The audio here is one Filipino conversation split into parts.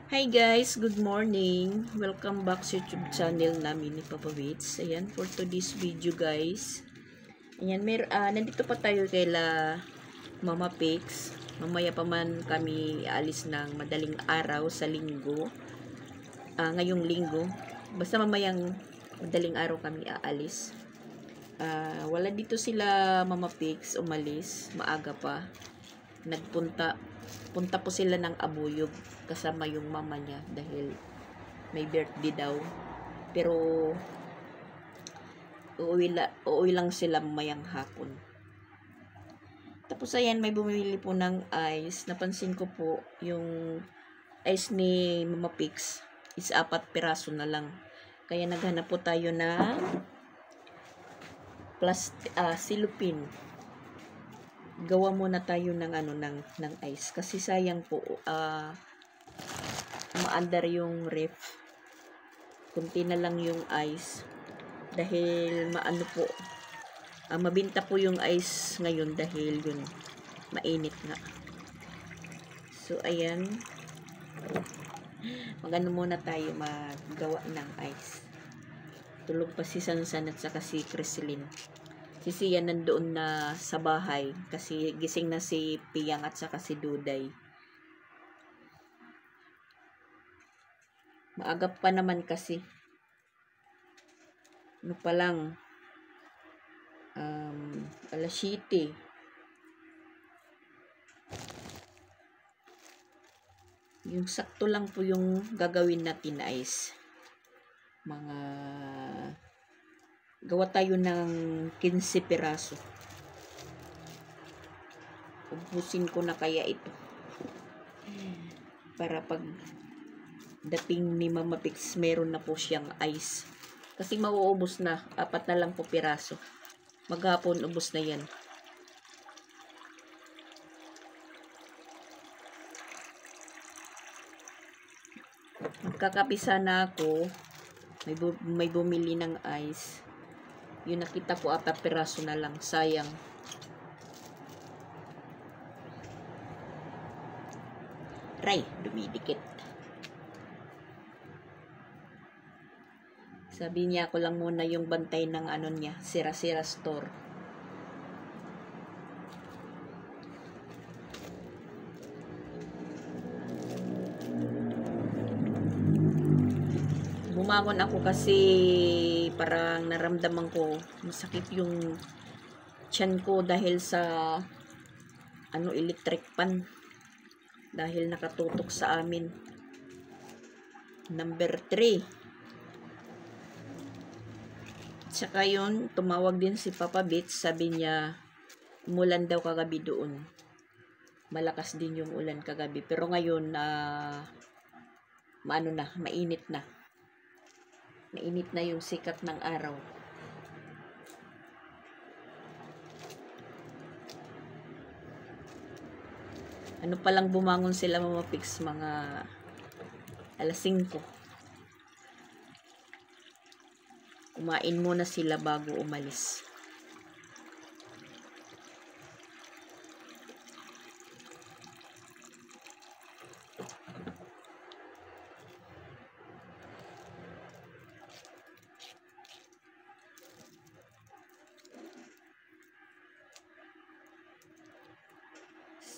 Hi guys, good morning. Welcome back sa YouTube channel namin ni Papa Wits. Ayan, for today's video guys. Ayan, nandito pa tayo kaila Mama Pix. Mamaya pa man kami aalis ng madaling araw sa linggo. Ngayong linggo. Basta mamayang madaling araw kami aalis. Wala dito sila Mama Pix, umalis. Maaga pa. Punta po sila ng Abuyog kasama yung mama niya dahil may birthday daw. Pero uuwi lang sila mamayang hapon. Tapos ayan, may bumili po ng ice. Napansin ko po yung ice ni Mama Pix is 4 piraso na lang. Kaya naghanap po tayo ng silupin. Gawa muna tayo ng ng ice kasi sayang po maandar yung ref. Kunti na lang yung ice dahil mabinta po yung ice ngayon dahil yun mainit nga. So ayan, magano muna tayo maggawa ng ice. Tulog pa si Sansan at saka si Criselyn. Si Sia nandoon na sa bahay kasi gising na si Piyang at saka si Duday. Maaga pa naman kasi. Ano pa lang, alas 7. Yung sakto lang po yung gagawin natin ice. Gawa tayo ng 15 piraso. Ubusin ko na kaya ito. Para pag dating ni Mama Pix, meron na po siyang ice. Kasi mauubos na. 4 na lang po piraso. Maghapon, ubos na yan. Magkakapisa na ako. May bumili ng ice. Yung nakita ko 4 piraso na lang. Sayang. Ray, dumidikit. Sabi niya ako lang muna yung bantay ng niya, Sira-Sira store. Bumangon ako kasi parang naramdaman ko masakit yung tiyan ko dahil sa electric pan. Dahil nakatutok sa amin. Number 3. Tsaka yun, tumawag din si Papa Bits. Sabi niya, umulan daw kagabi doon. Malakas din yung ulan kagabi. Pero ngayon, mainit na. Mainit na yung sikat ng araw. Palang bumangon sila Mama Pix, mga alas 5. Kumain muna sila bago umalis.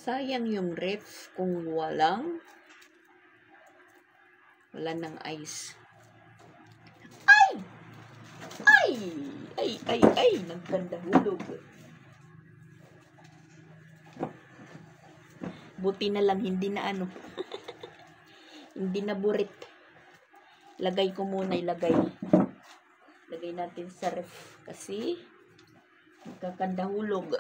Sayang yung ref kung wala ng ice. Ay, nagkanda hulog. Buti na lang hindi na hindi na burit. Lagay ko muna, ilagay natin sa ref kasi nagkakanda hulog.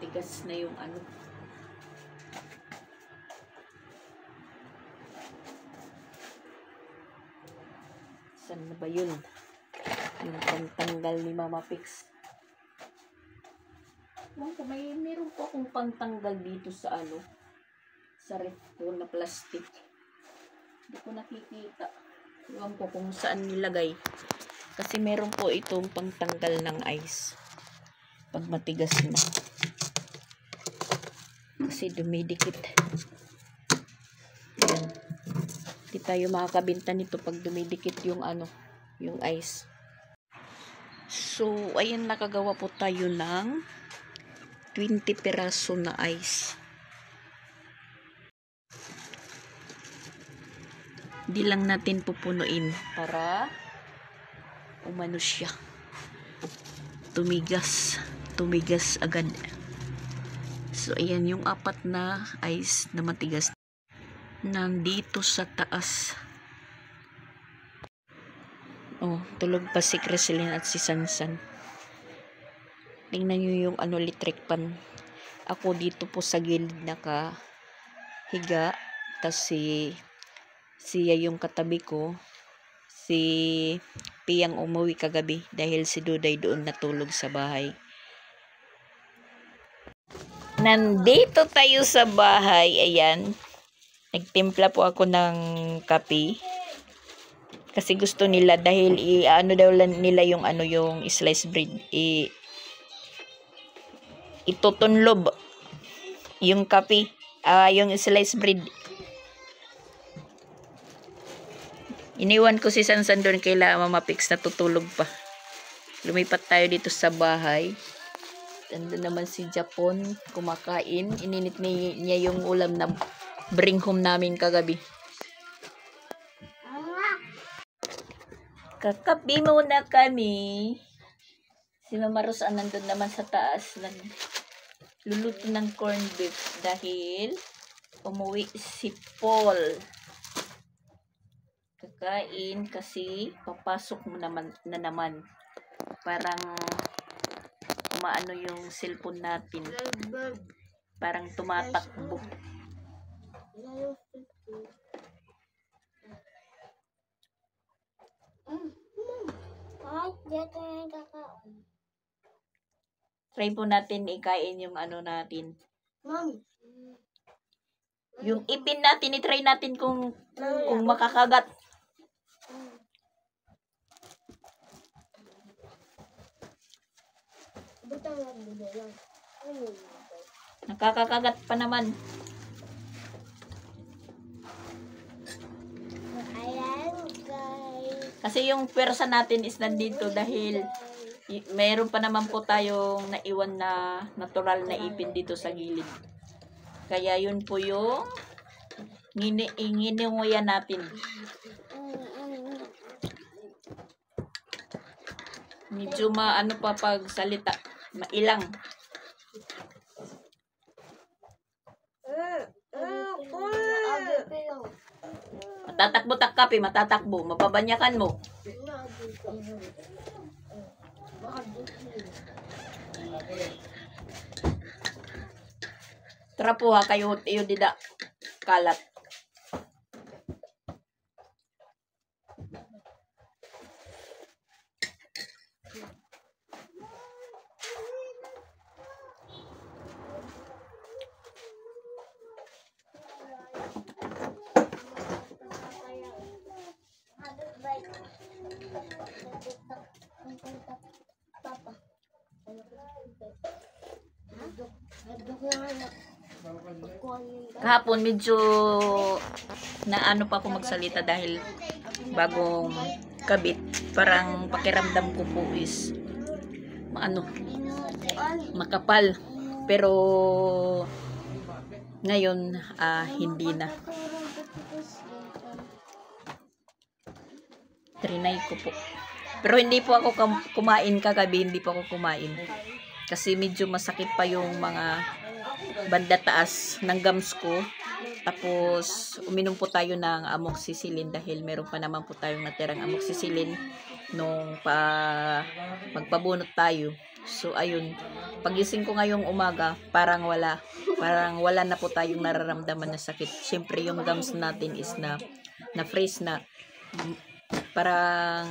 Tigas na yung Saan na ba yun? Yung pantanggal ni Mama Pix. Meron po akong pantanggal dito sa sa ref ko na plastic. Hindi ko nakikita. Iwan ko kung saan nilagay. Kasi meron po itong pangtanggal ng ice. Pag matigas na. Kasi dumidikit. Ayan. Hindi tayo makakabinta nito pag dumidikit yung yung ice. So, ayan, nakagawa po tayo ng 20 piraso na ice. Di lang natin pupunuin para umano siya. Tumigas agad. So, ayan yung 4 na ice na matigas. Nandito sa taas. Oh, tulog pa si Creselyn at si Sansan. Tingnan nyo yung electric pan. Ako dito po sa gilid nakahiga. Tas siya yung katabi ko. Si Piyang umuwi kagabi dahil si Duday doon natulog sa bahay. Nandito tayo sa bahay. Ayan. Nagtimpla po ako ng kape. Kasi gusto nila dahil daw nila yung yung sliced bread. Itutunlob yung kape. Yung sliced bread. Iniwan ko si Sansan doon kaila Mama Pix na tutulog pa. Lumipat tayo dito sa bahay. Nandun naman si Japon kumakain. Ininit niya yung ulam na bring home namin kagabi. Kakapi muna kami. Si Mama Rosa nandun naman sa taas. Luluto ng corned beef dahil umuwi si Paul. Kakain kasi papasok mo naman na naman. Parang umaano yung cellphone natin. Parang tumatakbo. Try po natin ikain yung natin. Yung ipin natin, itry natin kung makakagat. Nakakakagat pa naman. Kasi yung pwersa natin is nandito dahil mayroon pa naman po tayong naiwan na natural na ipin dito sa gilid. Kaya yun po yung ngininguya natin. Medyo pa pag salita. Mailang. Matatakbo kape, matatakbo. Mababanyakan mo. Tara po kayo dida kalat. Kahapon medyo pa ako magsalita dahil bagong kabit. Parang pakiramdam ko po is makapal. Pero ngayon hindi na. Trinay ko po. Pero hindi po ako kumain kagabi, hindi po ako kumain. Kasi medyo masakit pa yung mga banda taas ng gums ko. Tapos uminom po tayo ng amoxicillin dahil meron pa naman po tayong natirang amoxicillin nung magpabunot tayo. So ayun, pagising ko ngayong umaga, parang wala na po tayong nararamdaman na sakit. Siyempre yung gums natin is na freeze na, parang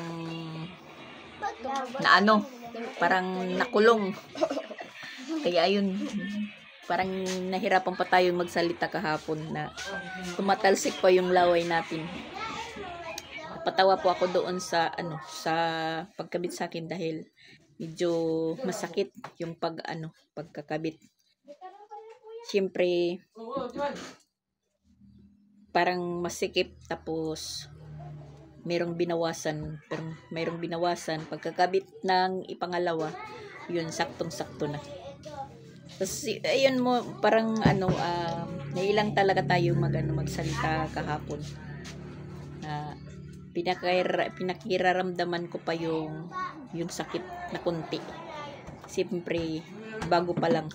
parang nakulong. Kaya ayun, Parang nahirapan pa tayong magsalita kahapon na tumatalsik pa yung laway natin. Patawa po ako doon sa sa pagkabit sa akin dahil medyo masakit yung pagkakabit. Siyempre parang masikip tapos mayroong binawasan pagkakabit ng ipangalawa, yun saktong-sakto na. Tapos, ayun mo, parang nailang talaga tayo magsalita kahapon. Pinakiraramdaman ko pa yung sakit na kunti. Siyempre, bago pa lang.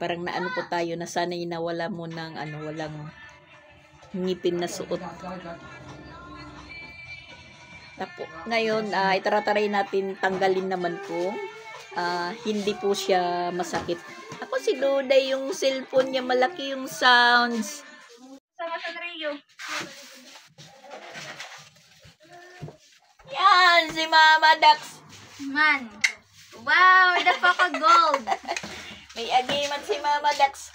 Parang naano po tayo, nasanay na wala mo ng walang ngipin na suot. Tapos, ngayon, itaratry natin tanggalin naman kung hindi po siya masakit. Ako si Duday, yung cellphone niya malaki yung sounds. Sama sa Rio. Yan, si Mama Dax. Man. Wow, napaka-gold. May agimat si Mama Dax.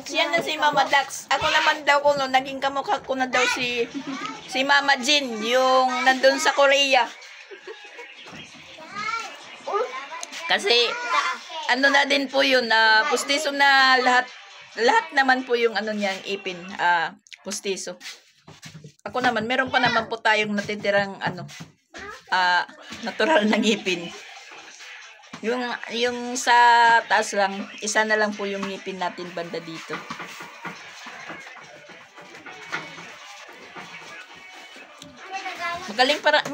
Siya na si Mama Dax. Ako naman daw naging kamukha ko na daw si Mama Jin, yung nandun sa Korea. Kasi na din po yun, pustiso na lahat naman po yung niyang ipin, pustiso. Ako naman, meron pa naman po tayong natitirang natural na ngipin. Yung sa taas lang, isa na lang po yung ngipin natin banda dito.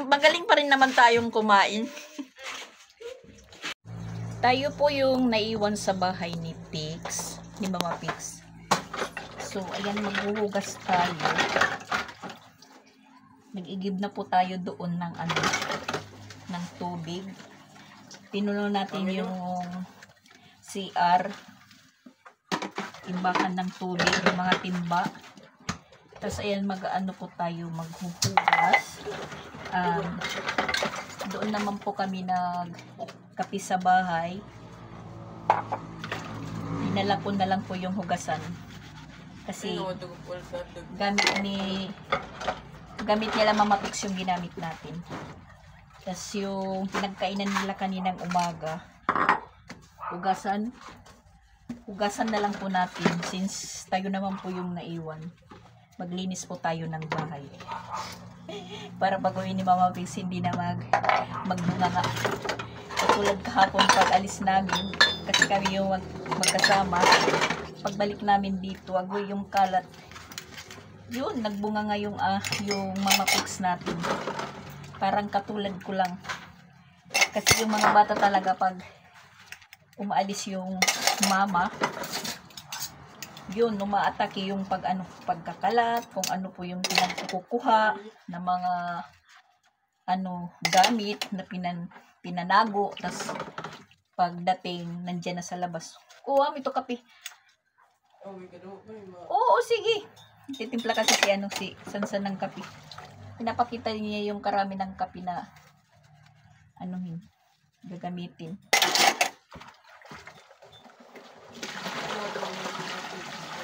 Magaling pa rin naman tayong kumain. Tayo po yung naiwan sa bahay ni Mama Pix. So, ayan, maghuhugas tayo. Nag-igib na po tayo doon ng ng tubig. Pinuno natin yung CR. Timbakan ng tubig, yung mga timba. Tapos, ayan, po tayo maghuhugas. Doon naman po kami kapi sa bahay. Dinala ko na lang po yung hugasan kasi gamit nila Mama Pix yung ginamit natin. Tapos yung pinagkainan nila kaninang umaga, hugasan na lang po natin since tayo naman po yung naiwan. Maglinis po tayo ng bahay para baguhin ni Mama Pix hindi na magbunganga. Tulad kahapon pag alis namin, kasi kami yung magkasama, pagbalik namin dito, agoy yung kalat. Yun, nagbunga nga yung Mama Pix natin. Parang katulad ko lang. Kasi yung mga bata talaga pag umaalis yung mama, yun, umaatake yung pagkakalat, kung ano po yung pinagkukuha ng mga gamit na pinanago, tas pagdating nandiyan na sa labas. Kuha mo ito kape. Oo, sige. Titimpla kasi si Sansan ng kape. Pinapakita niya yung karami ng kape na gagamitin.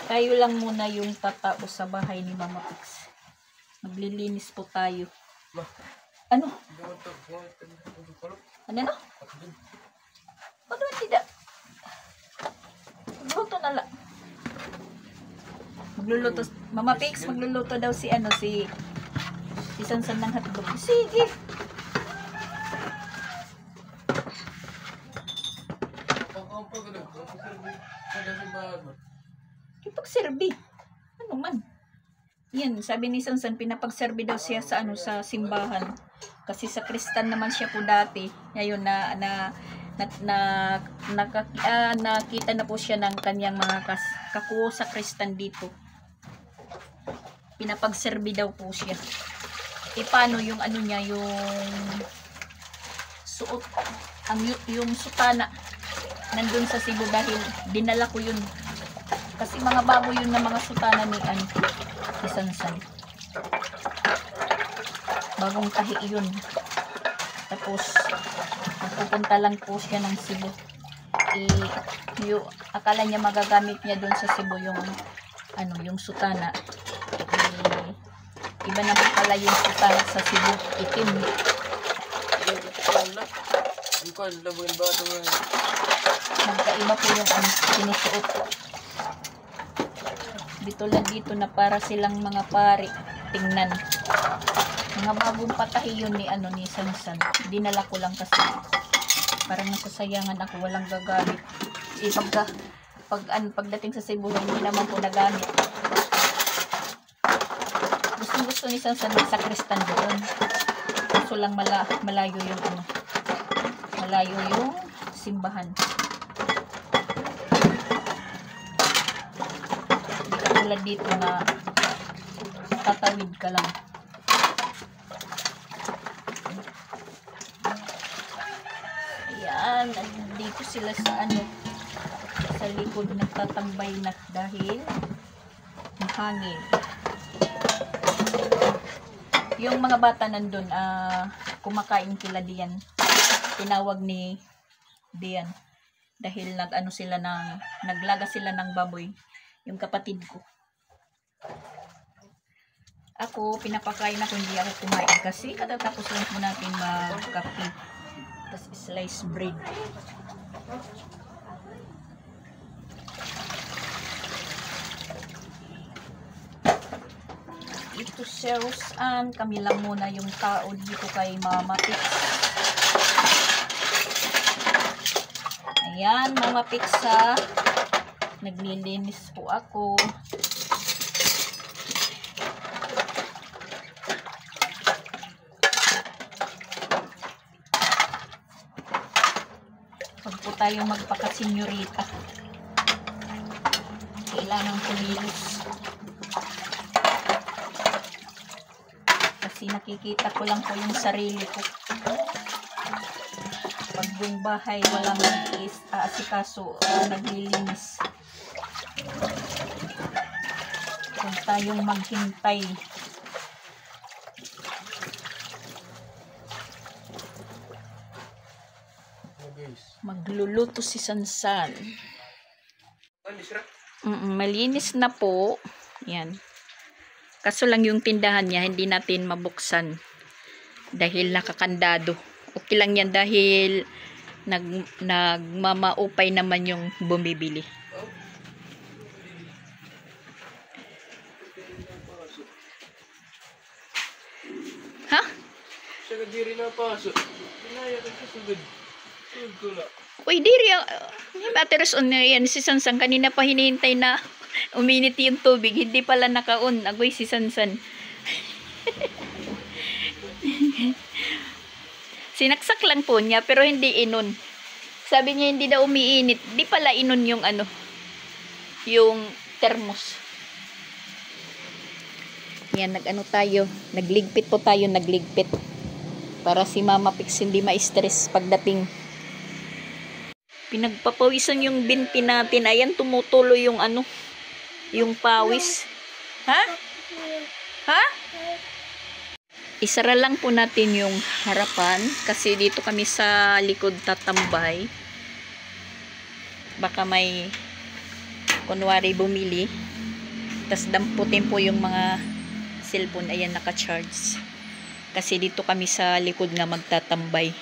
Tayo lang muna yung tatao sa bahay ni Mama Pix. Maglilinis po tayo. Ano? Ano? Ano tidak? Magluto na lang. Magluluto. Mama Pix, magluluto daw si Sansan ng hotdog. Sige. Ipagserbi. Ano man. Yan, sabi ni Sansan, pinapagserbi daw siya sa sa simbahan. Kasi sa Kristan naman siya po dati. Ngayon nakita na po siya ng kanyang mga kakuo sa Kristan dito. Pinapagserbi daw po siya. Paano yung niya, yung suot, yung sutana nandun sa Cebu dahil dinala ko yun. Kasi mga bago yun na mga sutana ni Sansan. Bagong tahi yun. Tapos Pupunta lang po siya ng Cebu. Akala niya magagamit niya doon sa Cebu yung yung sutana. Iba naman pala yung sutana sa Cebu, itim. Magkaiba po yung sinusuot. Dito na para silang mga pari. Tingnan. Mga bagong patahi yun ni Sansan. Dinala ko lang kasi parang nasasayangan ako, walang gagamit. Pagdating sa Cebu, hindi naman po nagamit. Gusto ni Sansan sa Kristan doon. Gusto lang malayo yung malayo yung simbahan. Hindi katulad dito na tatawid ka lang. Ayan, dito sila sa sa likod nagtatambay na dahil mahangin. Yung mga bata nandun, kumakain kila Dian. Tinawag ni Dian dahil naglaga sila ng baboy, yung kapatid ko. Ako, pinapakain ako, hindi ako kumain kasi katatapos lang po natin magkape. Tapos slice bread. Ito seriously, kami lang muna yung tao dito kay Mama Pix. Ayan, Mama Pizza. Naglilinis po ako. Huwag po tayong magpaka-senyorita. Kailangan kumilos. Kasi nakikita ko lang po yung sarili ko. Pag yung bahay walang asikaso, naglilinis. Huwag tayong maghintay. Magluluto si Sansan. Malinis na po. Yan. Kaso lang yung tindahan niya, hindi natin mabuksan. Dahil nakakandado. Okay lang yan dahil nagmamaupay naman yung bumibili. Ha? Siya diri na paso. Pinaya ka sugod. Uy, diri. Materos on yan. Si Sansan kanina pa hinihintay na uminit yung tubig. Hindi pala naka-on. Agoy si Sansan. Sinaksak lang po niya pero hindi inon. Sabi niya hindi daw umiinit. Di pala inon yung yung thermos. Yan, tayo. Nagligpit po tayo, nagligpit. Para si Mama Pix hindi ma-stress pagdating. Pinagpapawisan yung binti natin. Ayan, tumutuloy yung yung pawis. Ha? Ha? Isara lang po natin yung harapan kasi dito kami sa likod tatambay. Baka may kunwari bumili. Tas damputin po yung mga cellphone. Ayan, naka-charge. Kasi dito kami sa likod nga magtatambay.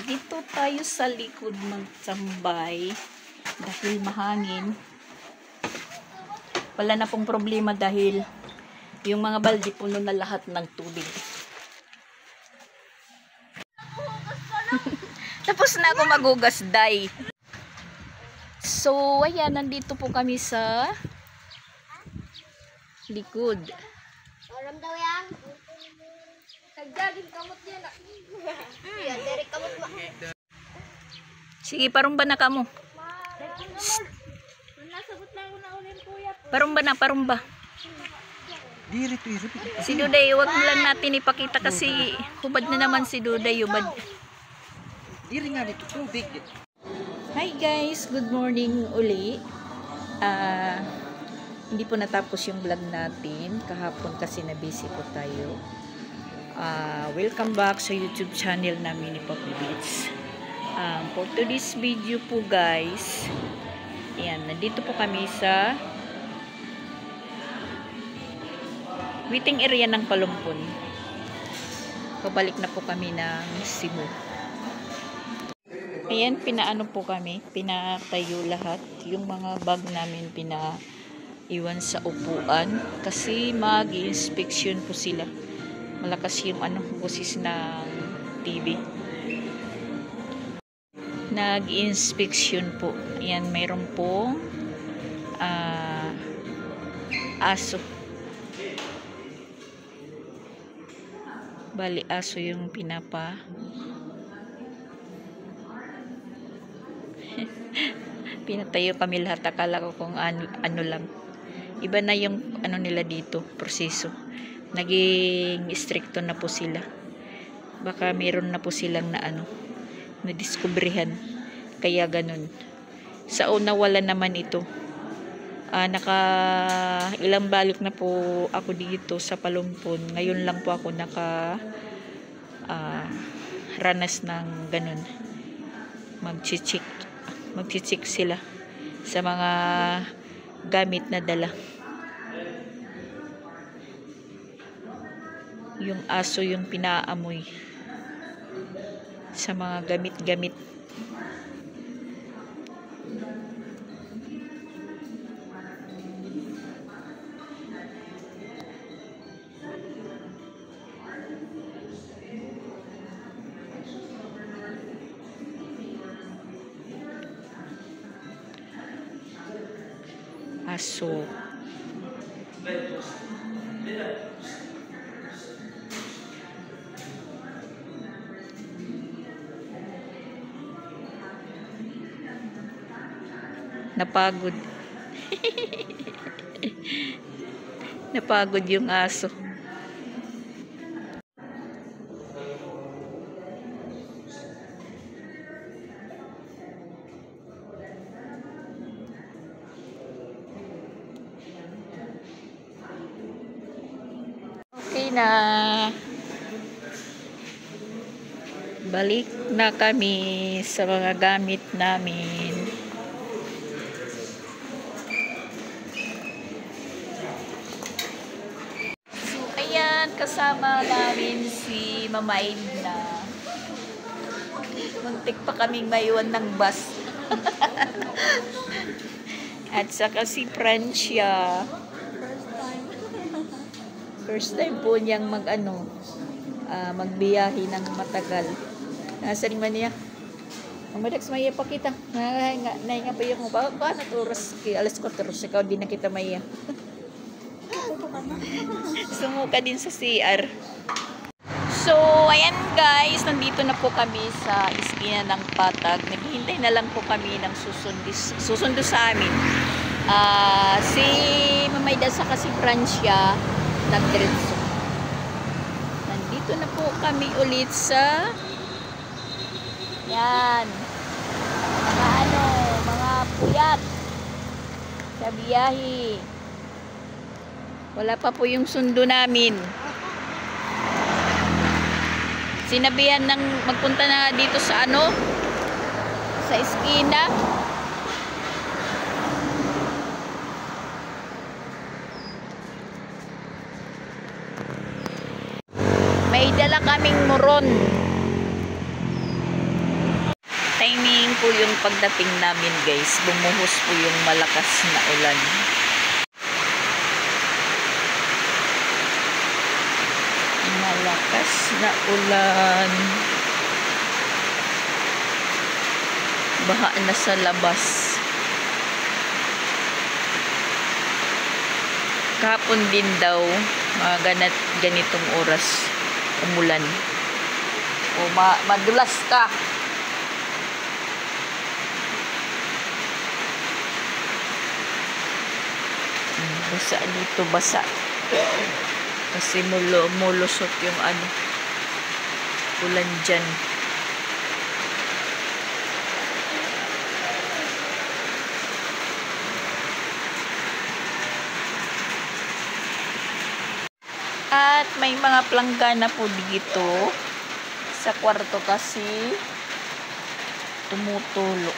Dito tayo sa likod magtambay dahil mahangin. Wala na pong problema dahil yung mga balde puno na lahat ng tubig. Tapos na ako magugas, day. So, ayan, nandito po kami sa likod. Alam daw yan. Kagjagin kamot yan. Yan, direk kamot mo. Sige, parumba na ka mo. Nasagot na ako na ulit, kuya. Parumba na, parumba. Si Duday, wag lang natin ipakita kasi hubad na naman si Duday, hubad. Hi guys, good morning uli. hindi po natapos yung vlog natin kahapon kasi na busy po tayo. Welcome back sa YouTube channel namin ni Poppy Beats. For today's video po guys, ayan, nandito po kami sa waiting area ng Palumpon. Pabalik na po kami ng Cebu. Ayan, pinaano po kami, pinatayo lahat. Yung mga bag namin pinaiwan sa upuan kasi mag-inspection po sila. Malakas yung boses ng TV. Nag-inspection po. Ayan, mayroon pong aso. Bali, aso yung pinapa. Pinatayo kami lahat. Akala ko kung ano lang. Iba na yung nila dito, proseso. Naging stricto na po sila. Baka meron na po silang nadiskubrihan. Kaya ganun. Sa una wala naman ito. Ilang balik na po ako dito sa Palumpon. Ngayon lang po ako ranas ng ganun. Magchichik sila sa mga gamit na dala. Yung aso yung pinaamoy sa mga gamit-gamit. Aso. Napagod. Napagod yung aso. Okay na. Balik na kami sa mga gamit namin. So, ayan, kasama namin si Mama Edna. Muntik pa kaming maiwan ng bus. At saka si Francia. First time po niyang magbiyahe ng matagal. Nasa rin man niya. Ang madags maya pa kita. Nahinga pa yung ba naturas kay alas 4. Ikaw din na kita maya. Sumuka din sa CR. So, ayan guys. Nandito na po kami sa iskina ng Patag. Naghihintay na lang po kami ng susundo sa amin. Si Mamayda sa kasi Francia nagdiretso. Nandito na po kami ulit sa yan mga puyat sa biyahe. Wala pa po yung sundo namin. Sinabihan ng magpunta na dito sa sa iskina. May dala kaming muron. Timing po yung pagdating namin guys. Bumuhos po yung malakas na ulan. Malakas na ulan. Baha na sa labas. Kahapon din daw mga ganitong oras umulan. O madulas ka. Basa dito, basa. Kasi mulusot yung ulan dyan. At may mga planggana po dito sa kwarto kasi tumutulo.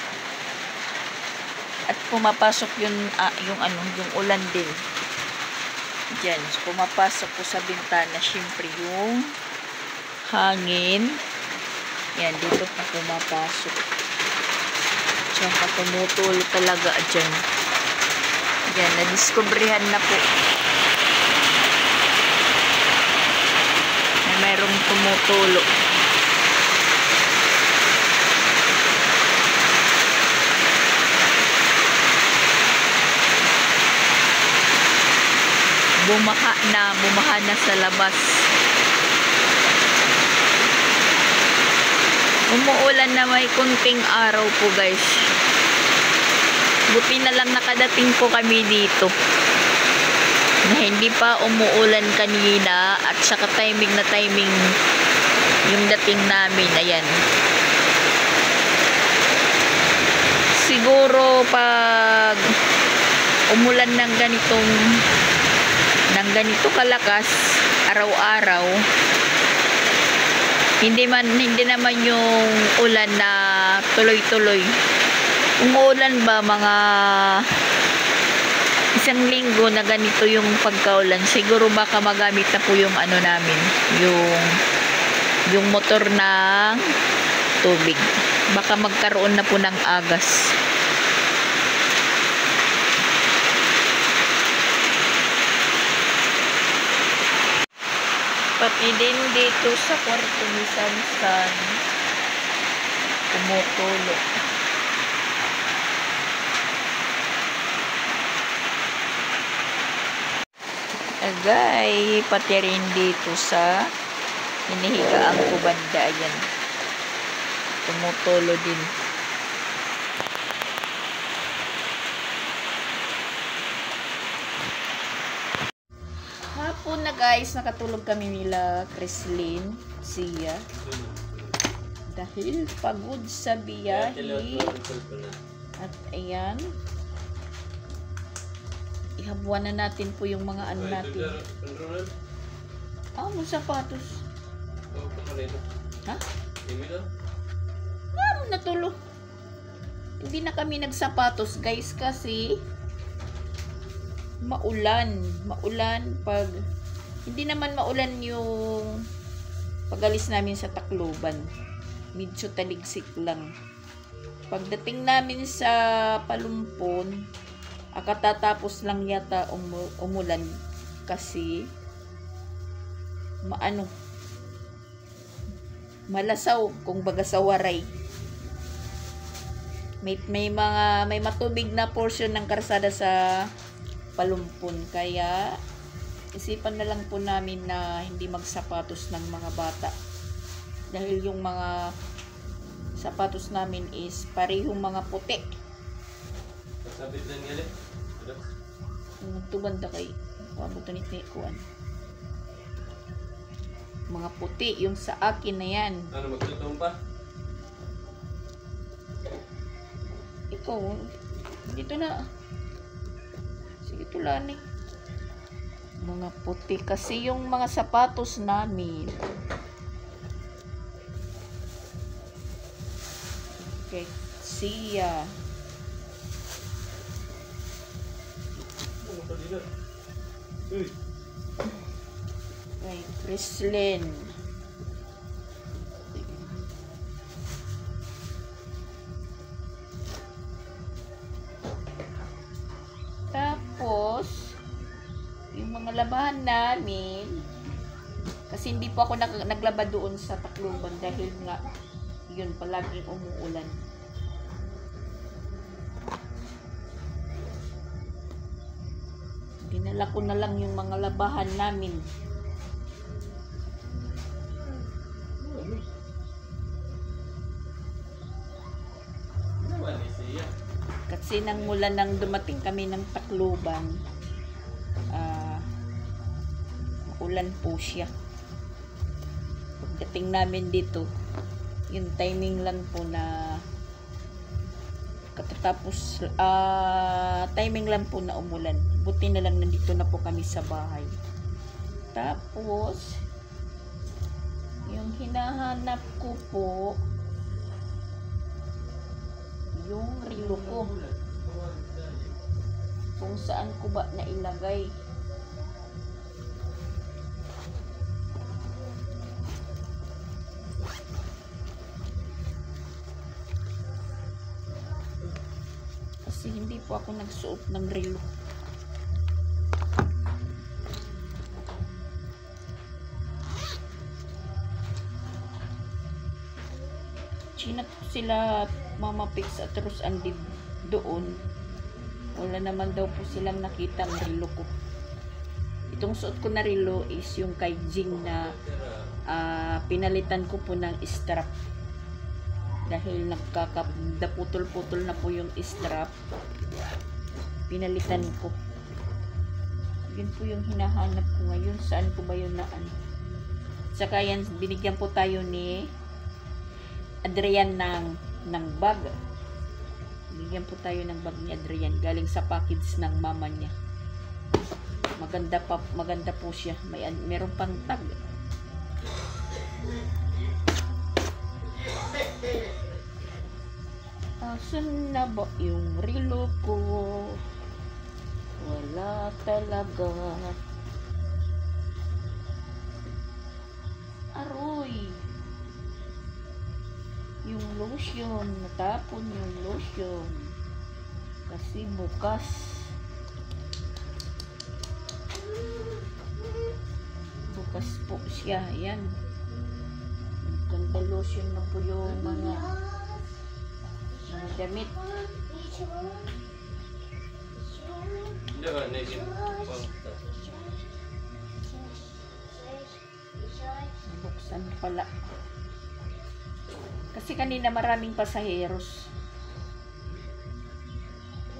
At pumapasok yung ulan din. Diyan, pumapasok po sa bintana syempre yung hangin. Yan, dito pa pumapasok. Tsaka tumutulo talaga dyan. Yan, nadiskobrehan na po. Merong tumutulo. Bumaha na sa labas. Umuulan na may kunting araw po guys. Buti na lang nakadating po kami dito. Na hindi pa umuulan kanina at saka timing na timing yung dating namin. Ayan. Siguro pag umulan ng ganito kalakas araw-araw, hindi naman yung ulan na tuloy-tuloy. Umuulan ba mga isang linggo na ganito yung pagkaulan, siguro baka magamit na po yung namin, yung motor ng tubig. Baka magkaroon na po ng agas. Pati din dito sa kwarto ni Sansan tumutulo. Agay, pati rin dito sa hinihigaang kubanda. Ayan, tumutulo din. Hapon na guys, nakatulog kami nila Chrislyn, Sia, dahil pagod sa biyahe. At ayan, ihabuan na natin po yung mga natin. Mga sapatos. Ha? Naroon na tulo. Hindi na kami nagsapatos guys kasi maulan pag hindi naman maulan yung pag-alis namin sa Tacloban, medyo taligsik lang. Pagdating namin sa Palumpon, katatapos lang yata umulan kasi malasaw kung baga sa Waray. May matubig na portion ng karsada sa Palumpon, kaya isipan na lang po namin na hindi magsapatos ng mga bata dahil yung mga sapatos namin is parehong mga puti. Sabit lang yan eh. Tubanda kay pabutanit ni kuan. Mga puti yung sa akin na yan. Ano, magtutong pa? Ikaw, dito na. Sige, tulan eh. Mga puti. Kasi yung mga sapatos namin. Okay, Sia. Ano pa dito? Uy. Kay Chrislyn. Tapos, yung mga labahan namin, kasi hindi po ako naglaba doon sa Tacloban dahil nga, yun, palaging umuulan. Dinala ko na lang yung mga labahan namin. Kasi nang mula nang dumating kami ng Tacloban, ulan po siya. Pagdating namin dito, yung timing lang po na katatapos, timing lang po na umulan. Buti na lang nandito na po kami sa bahay. Tapos, yung hinahanap ko po, yung relo ko. Kung saan ko ba nailagay. Kasi hindi po ako nagsuot ng relo. Chinat ko sila Mama Pix at Rose Andy doon. Wala naman daw po silang nakita ang relo ko. Itong suot ko na relo is yung kay Jing na pinalitan ko po ng strap. Dahil nagkakaputol-putol na po yung strap. Pinalitan ko. Yun po yung hinahanap ko ngayon. Saan po ba yun na ano? Saka yan, binigyan po tayo ni Adrian ng bag. Bigyan po tayo ng bag ni Adrian galing sa package ng mama niya. Maganda po siya. Meron pang tag. Asan na ba yung relo ko? Wala talaga. Aroy. Yung lotion, natapon yung lotion kasi bukas. Bukas po siya. Ayan, ganda lotion na po yung mga damit. Hindi ba, naging Buksan pala. Kasi kanina maraming pasaheros.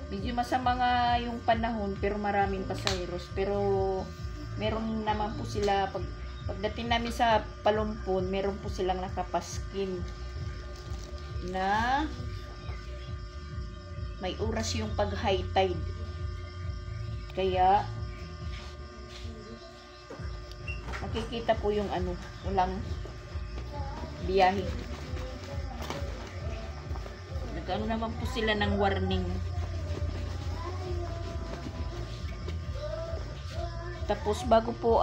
Medyo masama nga yung panahon pero maraming pasaheros. Pero meron naman po sila pagdating namin sa Palumpon, meron po silang nakapaskin na may oras yung pag high tide. Kaya makikita po yung walang biyahe. Nagkaroon naman po sila ng warning. Tapos bago po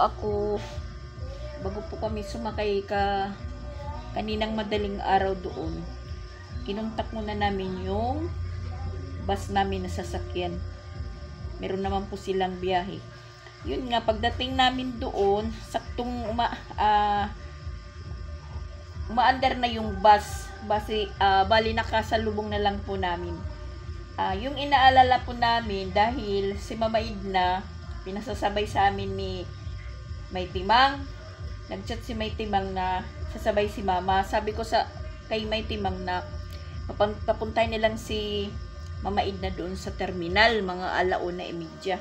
kami sumakay kaninang madaling araw doon, kinontak muna namin yung bus namin na sasakyan. Meron naman po silang biyahe. Yun nga, pagdating namin doon, saktong umaandar na yung bus. Bali nakasalubong na lang po namin. Yung inaalala po namin, dahil si Mama Edna, pinasasabay sa amin ni May Timang. Nag-chat si May Timang na sasabay si Mama. Sabi ko kay May Timang na papuntay nilang si Mama Edna doon sa terminal, mga 1:30.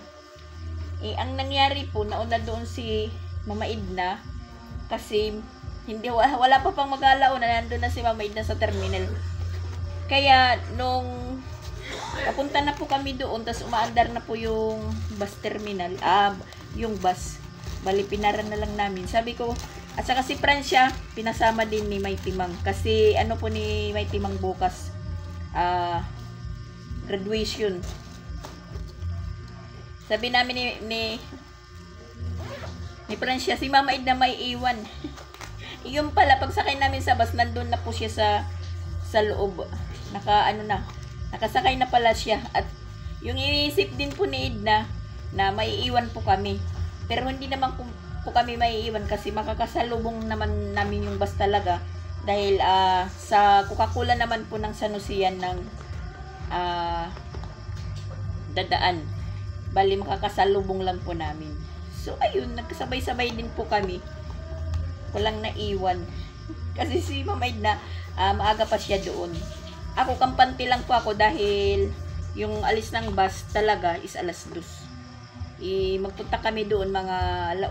Ang nangyari po, nauna doon si Mama Edna kasi wala pa pang mag-alauna, nandun na si Mama Edna sa terminal. Kaya nung papunta na po kami doon, tas umaandar na po yung bus terminal, yung bus, bali pinaran na lang namin. Sabi ko, at saka si Francia, pinasama din ni May Timang. Kasi po ni May Timang bukas, graduation. Sabi namin ni Francia, si Mama Edna may iwan. Yung pala, pagsakay namin sa bus, nandun na po siya sa loob. Nakasakay na pala siya. At yung iniisip din po ni Edna na may iwan po kami. Pero hindi naman po kami may iwan kasi makakasalubong naman namin yung bus talaga. Dahil sa Coca-Cola naman po ng Sanusian ng dadaan. Bali makakasalubong lang po namin. So ayun, nagkasabay-sabay din po kami. Walang naiwan. Kasi si Mama Edna, maaga pa siya doon. Ako, kampante lang po ako dahil yung alis ng bus talaga is 2:00. Magpunta kami doon mga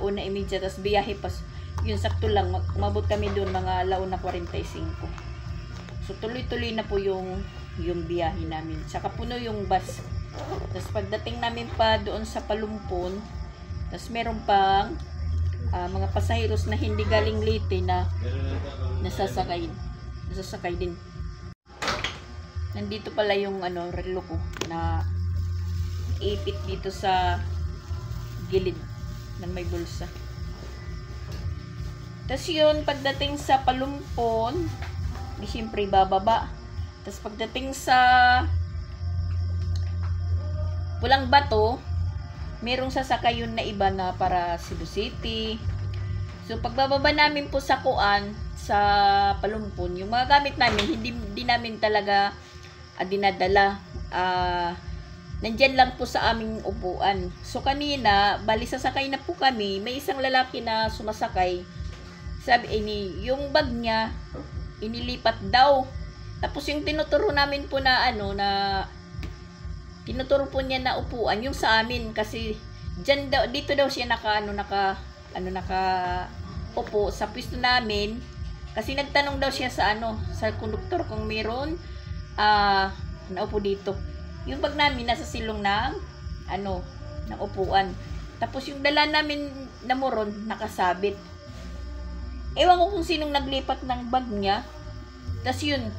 1:30, tapos biyahe pa. Yun, sakto lang. Umabot kami doon mga 1:45. So tuloy-tuloy na po yung biyahe namin. Saka puno yung bus. Tapos pagdating namin pa doon sa Palumpon, tapos meron pang mga pasaheros na hindi galing Leyte na nasasakay din. Nandito pala yung relo ko na ipit dito sa gilid ng may bulsa. Tapos yun, pagdating sa Palumpon, di siyempre bababa. Tapos pagdating sa Pulang Bato, merong sasakay yun na iba na para Cebu City. So pagbababa namin po sa Kuan, sa Palumpon, yung mga gamit namin hindi namin talaga dinadala. Nandyan lang po sa aming upuan. So kanina, bali sasakay na po kami, may isang lalaki na sumasakay. Sabi yung bag niya inilipat daw. Tapos yung tinuturo namin po na tinuturo po niya na upuan yung sa amin kasi dito daw siya naka upo sa pwesto namin kasi nagtanong daw siya sa sa konduktor kung meron naupo dito. Yung bag namin nasa silong ng ng upuan. Tapos yung dala namin na moron nakasabit. Ewan ko kung sinong naglipat ng bag niya. Tapos yun,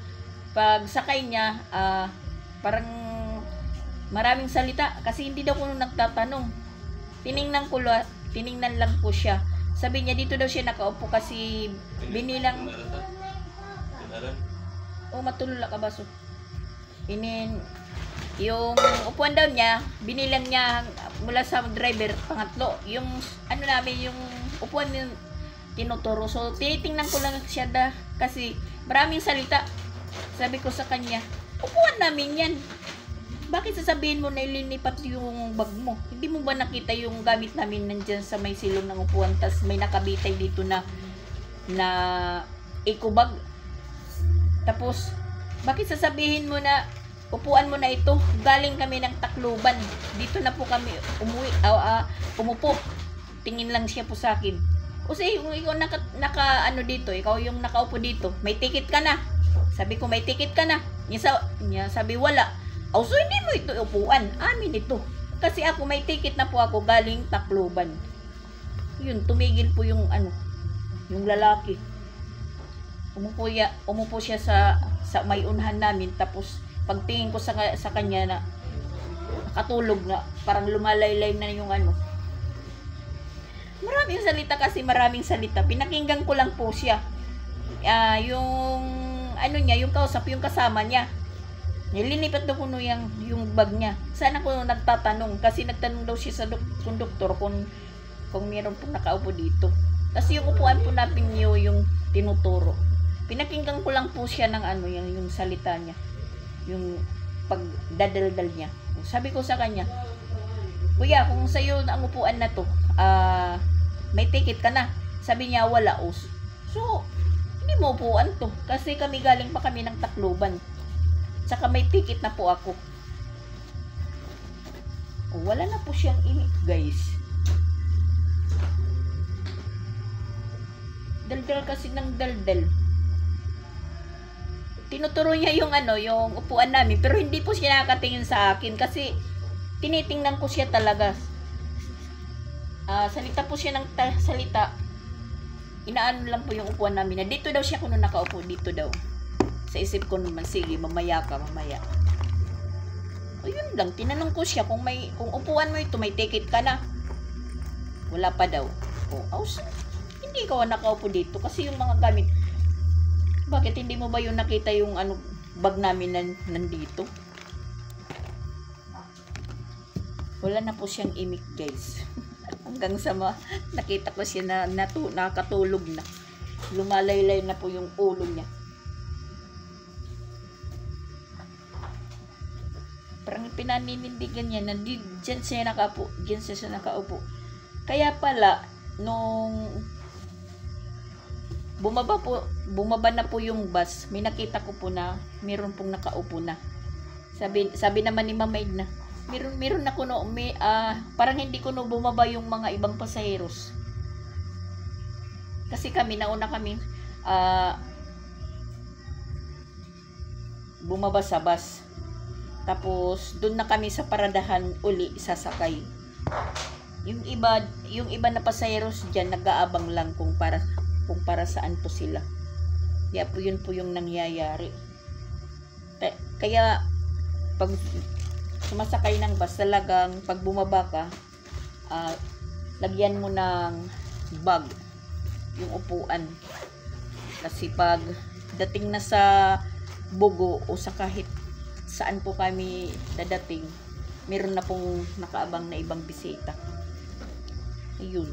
pag sakay niya, parang maraming salita kasi hindi daw ko nagtatanong. Tiningnan lang po siya. Sabi niya dito daw siya nakaupo kasi binilang matulala ka ba so? Yung upuan daw niya, binilang niya mula sa driver pangatlo. Yung namin yung upuan yung tinuturo. So tinitingnan ko lang siya kasi maraming salita. Sabi ko sa kanya, upuan namin yan. Bakit sasabihin mo na ilinipat yung bag mo? Hindi mo ba nakita yung gamit namin nandyan sa may silong ng upuan, tas may nakabitay dito na eco bag? Tapos, bakit sasabihin mo na upuan mo na ito? Galing kami ng Tacloban. Dito na po kami umupo. Tingin lang siya po sa akin. O sige, kung ikaw dito, ikaw yung nakaupo dito, may ticket ka na. Sabi ko, may ticket ka na. Niya sabi, wala. So hindi mo ito upuan. Amin ito. Kasi ako may ticket na po ako galing Tacloban. Yun, tumigil po yung yung lalaki. Umupo siya sa may unahan namin. Tapos pagtingin ko sa kanya na nakatulog na, parang lumalaylay na yung maraming salita kasi maraming salita. Pinakinggan ko lang po siya. Yung niya, yung kausap, yung kasama niya. Nilinipat daw ko yung bag niya. Sana ko nagtatanong kasi nagtanong daw siya sa konduktor kung meron pong nakaupo dito. Tapos yung upuan po natin yung tinuturo. Pinakinggan ko lang po siya ng yung salita niya. Yung pagdadaldal niya. Sabi ko sa kanya, kuya, kung sa'yo ang upuan na to, may ticket ka na. Sabi niya, wala. So, hindi mo upuan to. Kasi galing pa kami ng Tacloban. Saka may ticket na po ako. Wala na po siyang imik, guys. Daldal kasi ng daldal. Tinuturo niya yung yung upuan namin. Pero hindi po siya nakatingin sa akin. Kasi tinitingnan ko siya talaga. Salita po siya ng salita. Inaano lang po yung upuan namin. Dito daw siya kung nakaupo. Dito daw. Sa isip ko naman, sige, mamaya. O yun lang, tinanong ko siya kung upuan mo ito, may ticket ka na. Wala pa daw. Hindi ka nakaupo dito kasi yung mga gamit. Bakit hindi mo ba yung nakita yung bag namin nandito? Wala na po siyang imik, guys. Hanggang sa nakita ko siya na nakatulog na. Lumalaylay na po yung ulo niya. Parang pinaninindigan niya na dyan siya nakaupo. Kaya pala, nung bumaba na po yung bus, may nakita ko po na meron pong nakaupo na. Sabi naman ni Mamaid na, meron na kuno, parang hindi kuno bumaba yung mga ibang pasaheros. Kasi nauna kami bumaba sa bus. Tapos, doon na kami sa paradahan uli sasakay. Yung iba na pasayeros diyan nag-aabang lang kung para saan po sila. Kaya po yun po yung nangyayari. Kaya pag sumasakay ng bus, talagang pag bumaba ka, lagyan mo ng bag yung upuan. Kasi pag dating na sa Bogo o sa kahit saan po kami dadating, meron na pong nakaabang na ibang bisita. Ayun.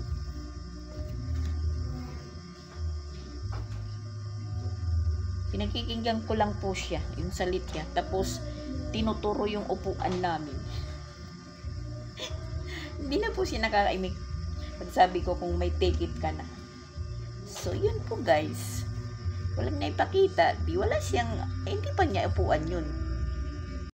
Pinakikinggan ko lang po siya, yung salit niya. Tapos, tinuturo yung upuan namin. Hindi na po siya nakakaimik. Pagsabi ko kung may ticket ka na. So, yun po guys. Walang naipakita. Di wala siyang, hindi pa niya upuan yun.